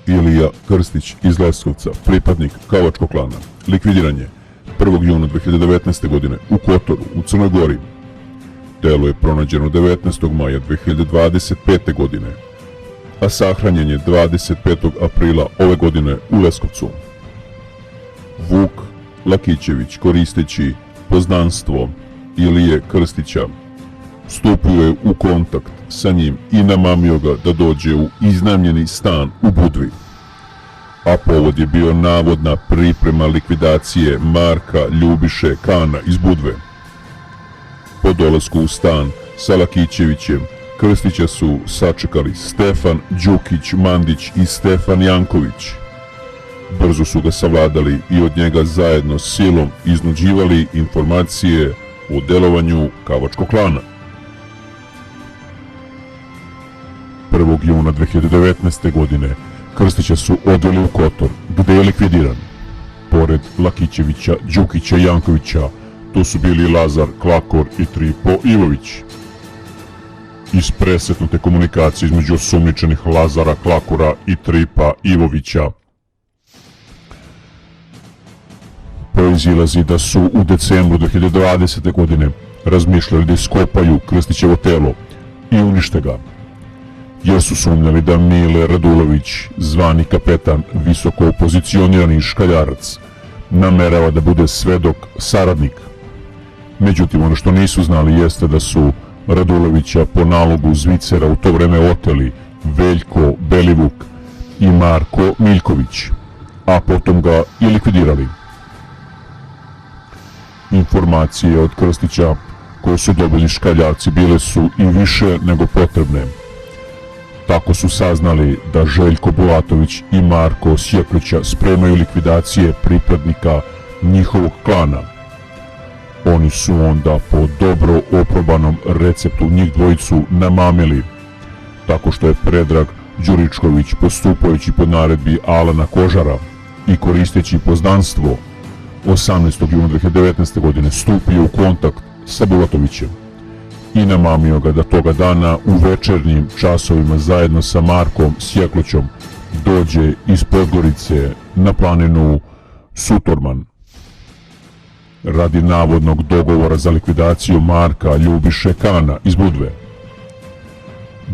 Ilija Krstić iz Leskovca, pripadnik Kavačkog klana, likvidiran je 1. juna 2019. godine u Kotoru, u Crnoj Gori. Telo je pronađeno 19. maja 2025. godine, a sahranjen je 25. aprila ove godine u Leskovcu. Vuk Lakićević, koristeći poznanstvo Ilije Krstića, stupio je u kontakt sa njim i namamio ga da dođe u iznajmljeni stan u Budvi. A povod je bio navodna priprema likvidacije Marka Ljubiše Kana iz Budve. Po dolasku u stan sa Lakićevićem, Krstića su sačekali Stefan Đukić Mandić i Stefan Janković. Brzo su ga savladali i od njega zajedno s silom iznuđivali informacije o delovanju Kavačkog klana. 1. juna 2019. godine Krstića su odveli u Kotor, gde je likvidiran. Pored Lakićevića, Đukića i Jankovića, tu su bili Lazar Klakor i Tripo Ivović. Iz presretnute komunikacije između osumnjičenih Lazara Klakora i Tripa Ivovića proizilazi da su u decembru 2020. godine razmišljali da iskopaju Krstićevo telo i unište ga, jer su sumnjali da Mile Radulović, zvani kapetan, visoko pozicionirani škaljarac, namerava da bude svedok saradnik. Međutim, ono što nisu znali jeste da su Radulovića po nalogu Zvicera u to vreme oteli Veljko Belivuk i Marko Miljković, a potom ga i likvidirali. Informacije od Krstića koje su dobili škaljarci bile su i više nego potrebne. Tako su saznali da Željko Bulatović i Marko Sjeklića spremaju likvidacije pripadnika njihovog klana. Oni su onda po dobro oprobanom receptu njih dvojicu namamili, tako što je Predrag Đuričković, postupajući po naredbi Alana Kožara i koristeći poznanstvo, 18. juna 2019. godine stupio u kontakt sa Bulatovićem i namamio ga da toga dana u večernjim časovima zajedno sa Markom Sjeklićom dođe iz Podgorice na planinu Sutorman radi navodnog dogovora za likvidaciju Marka Ljubiše Kana iz Budve,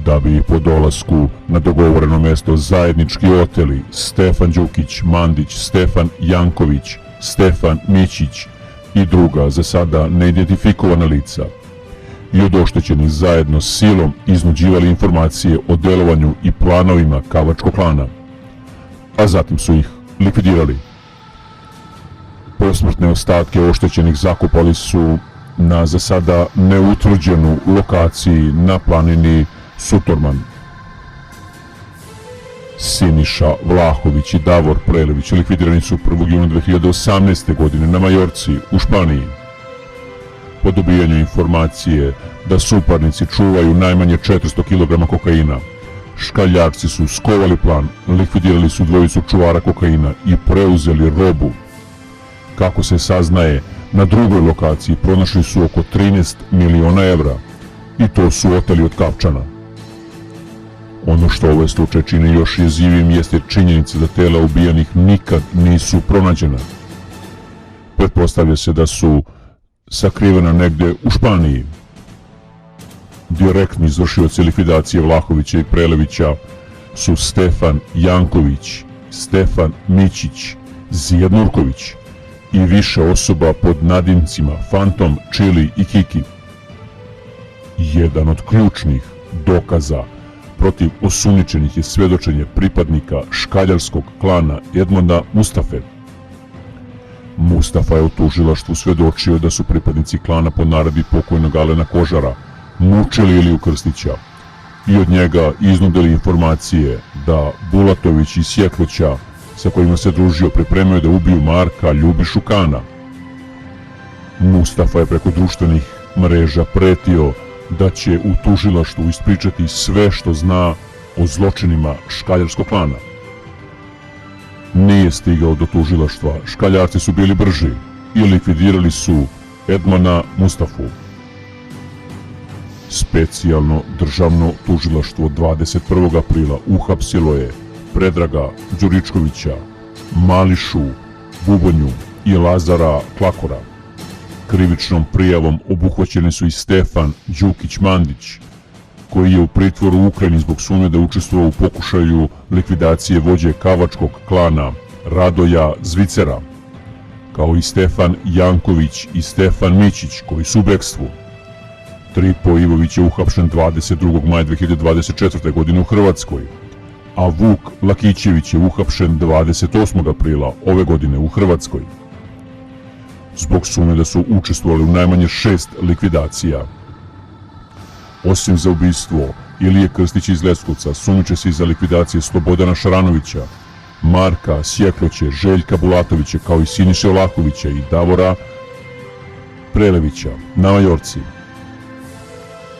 da bi po dolasku na dogovoreno mesto zajednički oteli Stefan Đukić Mandić, Stefan Janković, Stefan Mićić i druga za sada neidentifikovana lica i od oštećenih zajedno s silom iznuđivali informacije o delovanju i planovima Kavačkog klana, a zatim su ih likvidirali. Posmrtne ostatke oštećenih zakopali su na za sada neutvrđenu lokaciji na planini Sutorman. Siniša Vlahović i Davor Prelević likvidirani su 1. juna 2018. godine na Majorci u Španiji. Po dobijanju informacije da suparnici čuvaju najmanje 400 kg kokaina, škaljarci su skovali plan, likvidirali su dvojicu čuvara kokaina i preuzeli robu. Kako se saznaje, na drugoj lokaciji pronašli su oko 13 miliona evra i to su oteli od Kapčana. Ono što ovaj slučaj čini još jezivim jeste činjenica da tela ubijanih nikad nisu pronađena. Pretpostavlja se da su sakrivena negde u Španiji. Direktni izvršioci likvidacije Vlahovića i Prelevića su Stefan Janković, Stefan Mićić, Zijad Nurković i više osoba pod nadimcima Fantom, Čili i Kiki. Jedan od ključnih dokaza protiv osumnjičenih je svedočenje pripadnika škaljarskog klana Edmonda Mustafe. Mustafa je u tužilaštvu svedočio da su pripadnici klana po naredbi pokojnog Alana Kožara mučili Iliju Krstića i od njega iznudili informacije da Bulatović i Sjeklića sa kojima se družio pripremaju da ubiju Marka Ljubišu Kana. Mustafa je preko društvenih mreža pretio da će u tužilaštvu ispričati sve što zna o zločinima škaljarskog klana. Nije stigao do tužilaštva, škaljarci su bili brži i likvidirali su Edmana Mustafu. Specijalno državno tužilaštvo 21. aprila uhapsilo je Predraga Đuričkovića, Mališu Bubonju i Lazara Klakora. Krivičnom prijavom obuhvaćeni su i Stefan Đukić Mandić, koji je u pritvoru u Ukrajini zbog sumnje da je učestvovao u pokušaju likvidacije vođe kavačkog klana Radoja Zvicera, kao i Stefan Janković i Stefan Mićić, koji su u bekstvu. Tripo Ivović je uhapšen 22. maja 2024. godine u Hrvatskoj, a Vuk Lakićević je uhapšen 28. aprila ove godine u Hrvatskoj, zbog sumnje da su učestvovali u najmanje 6 likvidacija. Osim za ubistvo Ilije Krstića iz Leskovca, sumnjiče se i za likvidacije Slobodana Šaranovića, Marka Sjekloće, Željka Bulatovića, kao i Siniše Vlahovića i Davora Prelevića na Majorci.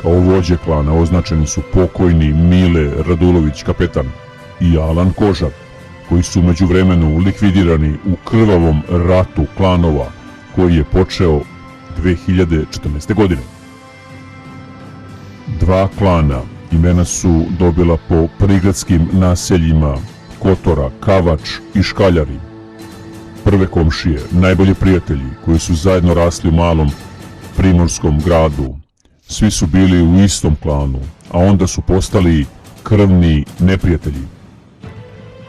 Kao vođe klana označeni su pokojni Mile Radulović, kapetan, i Alan Kožar, koji su među vremenu likvidirani u krvavom ratu klanova koji je počeo 2014. godine. Dva klana imena su dobila po prigradskim naseljima Kotora, Kavač i Škaljari. Prve komšije, najbolji prijatelji koji su zajedno rasli u malom primorskom gradu. Svi su bili u istom klanu, a onda su postali krvni neprijatelji.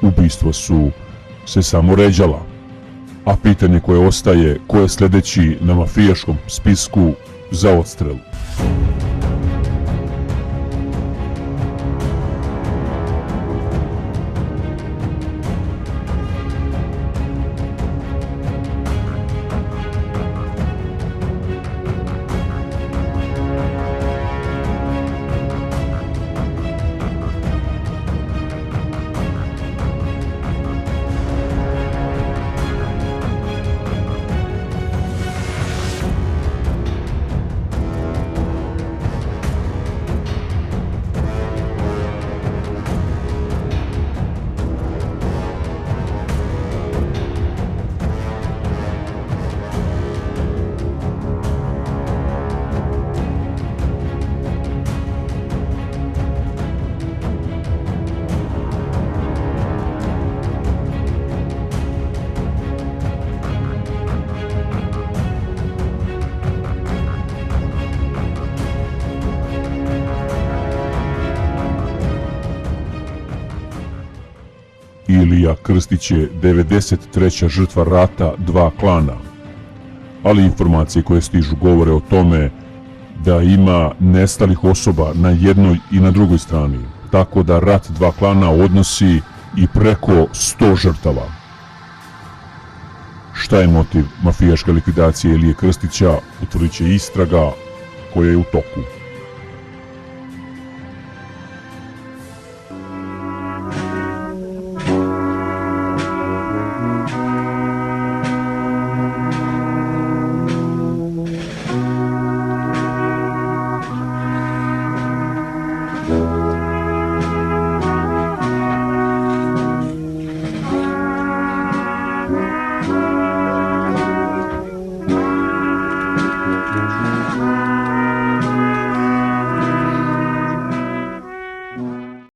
Ubistva su se samo ređala, a pitanje koje ostaje, ko je sledeći na mafijaškom spisku za odstrel. Ilija Krstić je 93. žrtva rata dva klana, ali informacije koje stižu govore o tome da ima nestalih osoba na jednoj i na drugoj strani, tako da rat dva klana odnosi i preko 100 žrtava. Šta je motiv mafijaške likvidacije Ilije Krstića, utvrdit će istraga koja je u toku.